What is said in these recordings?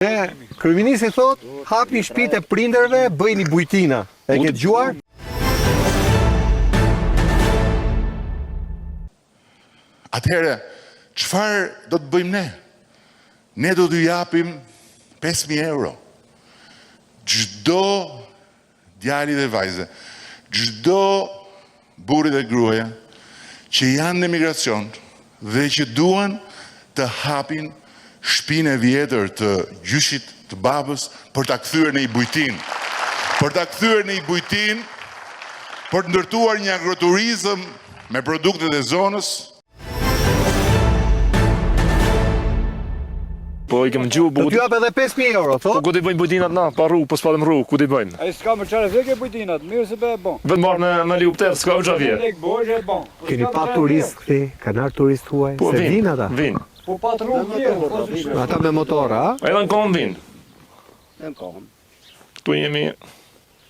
Kryeministri thot, hapi shtëpitë e prindërve, bëjni bujtina. E ke dëgjuar? Atëherë, çfarë do të bëjmë ne? Ne do t'u japim 5.000 euro. Çdo djali dhe vajze, çdo burri dhe gruaja që janë në emigracion dhe që duan të hapin shtëpinë e vjetër të gjyshit të babës për ta kthyer në i bujtin. Për ta kthyer në i bujtin, për të ndërtuar një agroturizëm me produktet e zonës. Po i kem gjuhë Do t'ju jap edhe 5.000 euro, Po thot? ku t'i bëjnë bujtinat na, pa rrugë, po s'padim rrugë, ku t'i bëjnë? Ai s'ka më çfarë veke bujtinat, mirë se be bon. Vetë marrë në helikopter, s'ka u xhavje. Lek boje bon. Keni pa turist këti, kanë ardhur turist huaj, Po se vinë ata. Vin. Po pa rrugë. Ata me motor, a? Edhe në kohën vin. Në kohën. Tu jemi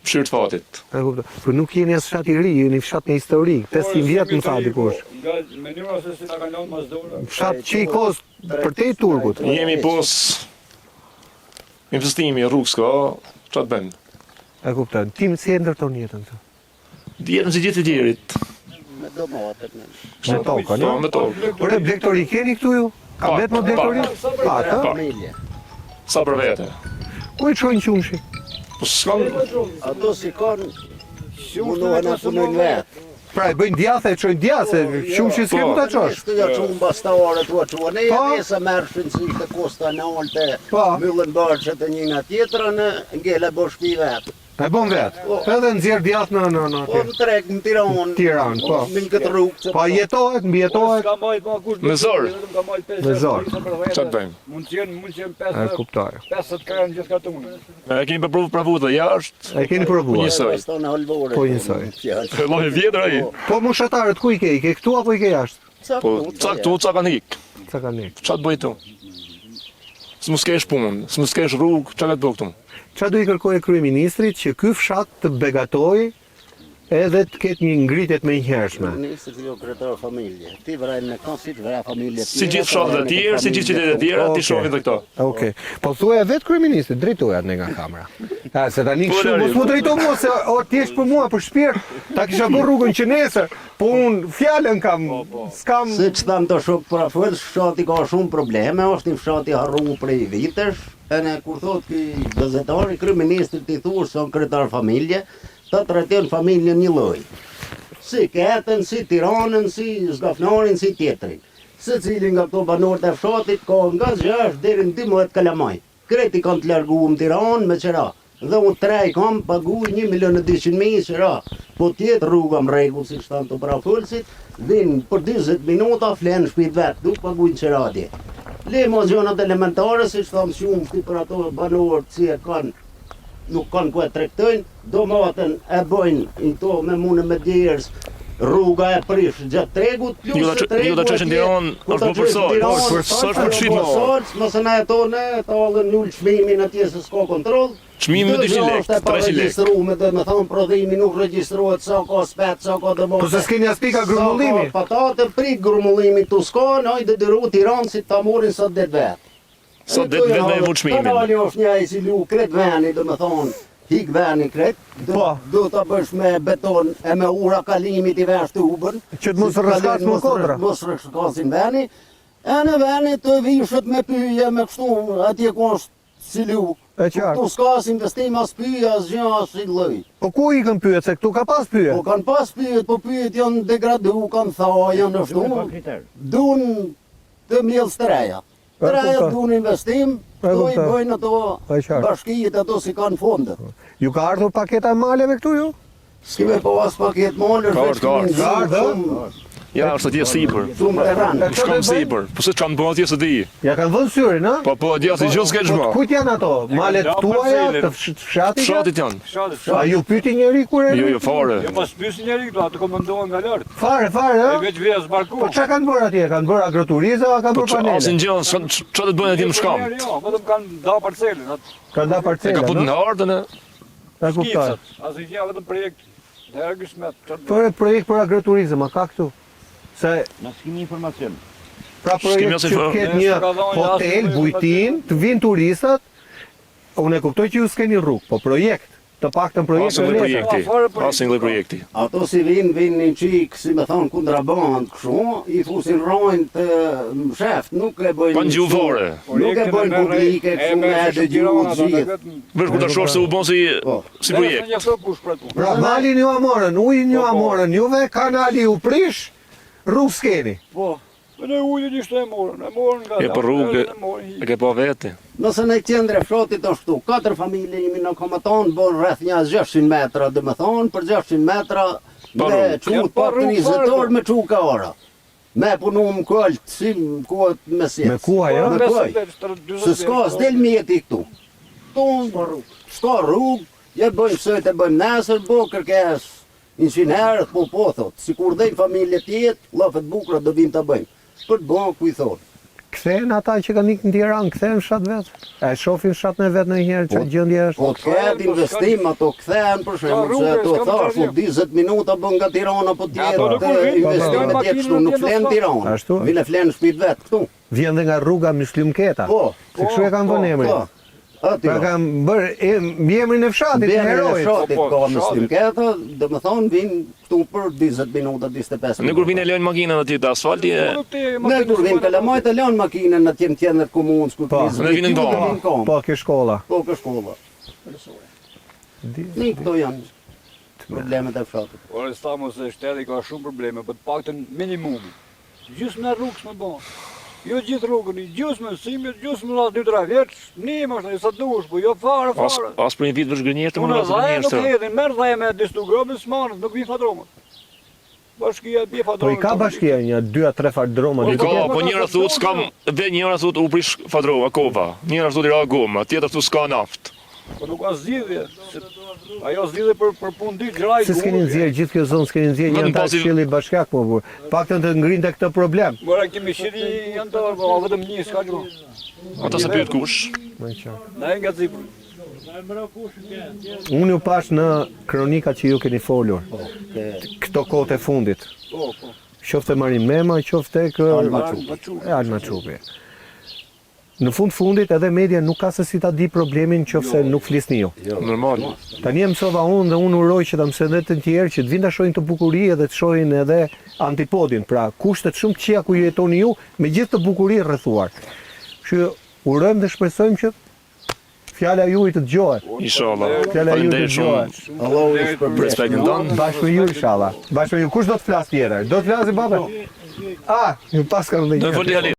fshirë të fatit. E kuptoj. Po nuk jeni as fshat i ri, jeni fshat me histori. 500 vjet më tha dikush. Nga mënyra se si na kanë lënë mas dorë. Fshat që i kos për te i turgut. Jemi pos investimi, rrugë s'ka, ç'a të bëjmë? E kuptoj. Ti si e ndërton jetën të? Jetën si gjithë të tjerit. Me domatet në. Me tokën, Po, jo? me tokë. Ore, blektori keni këtu ju? Ka vetë më blektori? Pak, ha? Familje. Sa për vete. Ku i çojnë qumshi? Po s'ka Ato si kanë, mundohen a punojnë vetë. Pra, e bëjnë djathe, e çojnë djathe, qumshi s'ke mu ta çosh. Të ja qunë bastare, tua qunë. Ne Po. e se merë shpinësi të kosta në olte, Po. myllën barqet e një nga tjetërën, ngele bo shpi vetë. E bën vetë. Edhe nxjerr djath në Po në trek, në Tiranë. Tiranë, po. Në këtë rrugë. Po jetohet, mbjetohet. Ka majt ma kush. Me zor. Me zor. Ç'a të bëjmë? Mund të jenë 50 E kuptoj. 50 kanë gjithë kartunë. E kemi pravu të jashtë. E keni provuar. Njësoj. Stone halvore. Po njësoj. Lloj vjetër ai. Po moshatarët ku i ke? I ke këtu apo i ke jashtë? Po caktu, ca kanë ik. Sa kanë ik? Ç'a të bëj tu? S'mos kesh punë, s'mos kesh rrugë, ç'a të bëj këtu? Qa do i kërkoj kryeministrit që ky fshat të begatoj edhe të ketë një ngritje të menjëhershme. Ministri të jo kretar familje. Ti vrajnë me kanë si të vraj familje. Si gjithë fshatët e tjerë, si gjithë qytetet e tjera, ti shohin dhe këto. Okej. Po thuaj vetë kryeministrit, drejtoja ne nga kamera. Ha, se tani Po, kështu Lori, mos më drejto mua se o ti je për mua për shpirt, ta kisha bërë rrugën që nesër, po un fjalën kam, s'kam. Se që thamë të shok për afuel, fshati ka shumë probleme, është një fshati harru prej vitesh, e ne kur thot ki gazetari, kryeministri ti thush son kretar familje, ta trajton familjen një lloj. Si Ketën, si Tiranën, si Zgafnarin, si tjetrin. Se cilin nga këto banorët e fshatit ka nga 6 deri në 12 kalamaj. Kreti kanë të larguar në Tiranë me qëra. Dhe unë 3 kam paguaj 1.200.000 qëra. Po tjetë rruga më rregull si shtanë të prafullësit, vinë për 20 minuta flenë shpit vetë, du paguajnë qëra atje. Le mozionat elementare, si shtanë shumë shti për ato banorët si e kanë, nuk kanë ku e trektojnë, domaten e bëjnë në to me mune me djerës, rruga e prish gjatë tregut, plus se tregu Ju ta çëshin Tiranë, është më për sa është për çmim. Mëse na jetone, ta allën null çmimin atje se s'ka kontroll. Çmimi me 200 lekë, 300 lekë. Regjistruar, dhe me thonë prodhimi nuk regjistrohet sa ka spet, sa ka dëmote. Po se s'keni as pika grumullimi. Sa ka patate, prik grumullimi tu s'ka, hajde dëru Tiranë si ta morin sa det vet. Sa det vetë me vot çmimin. Kanali është një ai si lu kret veni, do me thonë, hik veni kret, do ta bësh me beton e me ura kalimit i vesh të ubën. Që të mos rrezkas më kodra. Mos rrezkasin veni. E në veni të vishët me pyje, me kështu, atje ku është si lu. E qartë. Tu s'ka as investim, as pyje, as gjë, as si lloj. Po ku i kanë pyet se këtu ka pas pyet? Po kanë pas pyet, po pyet janë degradu, kanë tha, janë ashtu. Dun të mjellës të reja. Të reja dun investim, do i bëjnë ato bashkijet ato si kanë fondet. Ju ka ardhur paketa e maleve këtu ju? S'kime po as paket malër, Ka ardhur. Ja, është atje sipër. Shumë terran. Shkon sipër. Po se çan bën atje se di. Ja kanë vënë syrin, ha? Po atje si gjë s'ke çmo. Kujt janë ato? Malet tuaja të fshatit? Fshatit janë. A ju pyeti njëri kur e? Jo, fare. Jo mos pyesin njëri këtu, ato komentohen nga lart. Fare, ha? E veç vjes barku. Po çka kanë bërë atje? Kanë bërë agroturizëm apo kanë Po bërë panele? asin gjë, ç'a të bëjnë atje më shkamt. Jo, vetëm kanë da parcelën, atë Kanë da E parcela. ka punë në ardhën e. Ta kuptoj. skicët. Asnjë vetëm projekt. Hergëshmet. Po projekt për agroturizëm, a ka këtu? Se Na s'kemi informacion. pra projekt që ketë një hotel, bujtin, të vinë turistat unë e kuptoj që ju s'keni rrugë, po projekt, të paktën projekt Asnjë e lloj letë. projekti. Asnjë lloj projekti. Ato si vinë një qik, si me thonë, kontraband, kështu, i fusin rojnë të sheft, nuk e bëjnë... Pa ngju fare. Nuk e bëjnë publike, kështu me e dëgjuar gjithë. Vesh ku ta shohësh se u bën si projekt. Një thot kush për tu. Pra malin ju amorën, ujin ju amorën, juve kanali u prish, rrugë s'keni. Po. Ne ujin ishte e morën nga. E për rrugë e ke pa vete. Nëse në qendre fshatit është tu, 4 familje jemi në komaton, bën rreth një 600 metra, dhe me thonë, për 600 metra, me qut pak të 20 orë me quka ora. Me punu më këllët, si më kuat me sjetës. Me kuaj, ja? Me kuaj. Se s'ka, s'del mjeti këtu. Tu, s'ka rrugë, je bëjmë sëjt e bëjmë nesër, bo kërkes, 100 herë, po thot, si kur dhejnë familje tjetë, lafet bukra do vim të bëjmë. Për të bënë ku i thotë. Kthehen ata që kanë ikë në Tiranë, kthehen në fshat vetë. E shohin fshatën e vet ndonjëherë çfarë gjendje është. Po të ketë investim, ato kthehen për shembull, se ato thashë 20 minuta bën nga Tirana, po tjetë investim me tjetë këtu, nuk flen Tiranë. Ashtu? Vile flen në shtëpi vet këtu. Vjen dhe nga rruga Myslimketa. Po, Se kështu e kanë vënë emrin. aty. Pra kanë bërë emrin e fshatit, të Bën në herojit. fshatit ka muslim këta, domethënë vin këtu për 20 minuta, 25 Ne minuta. kur vinë lënë makinën atje të asfalti, Ne kur vin kalamajt e lën makinën në tjetër komunës ku Po, ne vinë në tonë. Po, ke shkolla. Po, ka shkolla. Ne këto janë problemet e fshatit. Ore stamo se shteti ka shumë probleme, për të paktën minimumi. Gjysmë në rrugës më bon. Jo gjithë rrugën, gjysmë simjet, gjysmë la 2-3 vjeç, një është sa dush, po jo fare. as për një vit vesh gënjeshtër, Unë mund të dhaje nuk gënjeshtër. hedhin, merr dhaje me distogrobën s'marrët, nuk vi fadromët. Bashkia bie Po fadromët. i ka bashkia një 2-3 fardroma. Po ka, po njëra thot s'kam, dhe njëra thot u prish fadrova, kova. Njëra thot i ra goma, tjetër thot s'ka naft. Po nuk ka zgjidhje. Ajo zgjidhje për punë ditë graj. Se s'keni nxjerr gjithë kjo zonë, s'keni nxjerr një Vetëm antar pasi- këshilli bashkiak më burr. Paktën të ngrinte këtë problem. Mora kemi shiri janë të vetëm një s'ka gjë. Ata se pyet kush. Më qartë. Na e nga Zipri. Unë ju pash në kronikat që ju keni folur. Këto kohët e fundit. Po, po. Qofte Marin Mema, qofte Alma Çupi. Në fundit edhe media nuk ka se si ta di problemin qofse nuk flisni ju. Normal. Tani e mësova unë dhe unë uroj që ta mësoj edhe të tjerë që të vinë ta shohin të bukuri edhe të shohin edhe antipodin, pra kushtet shumë të këqija ku jetoni ju me gjithë të bukuri rrethuar. Kështu urojmë dhe shpresojmë që fjala juaj të dëgjohet. Inshallah. Fjala juaj të Faleminderit shumë dëgjohet. Allahu i për shpërblet. respektin tonë. Bashkë me ju inshallah. Bashkë me ju kush do të flas tjetër? Do të flasë baba? Ah, ju pas kanë Do ndonjë. të foli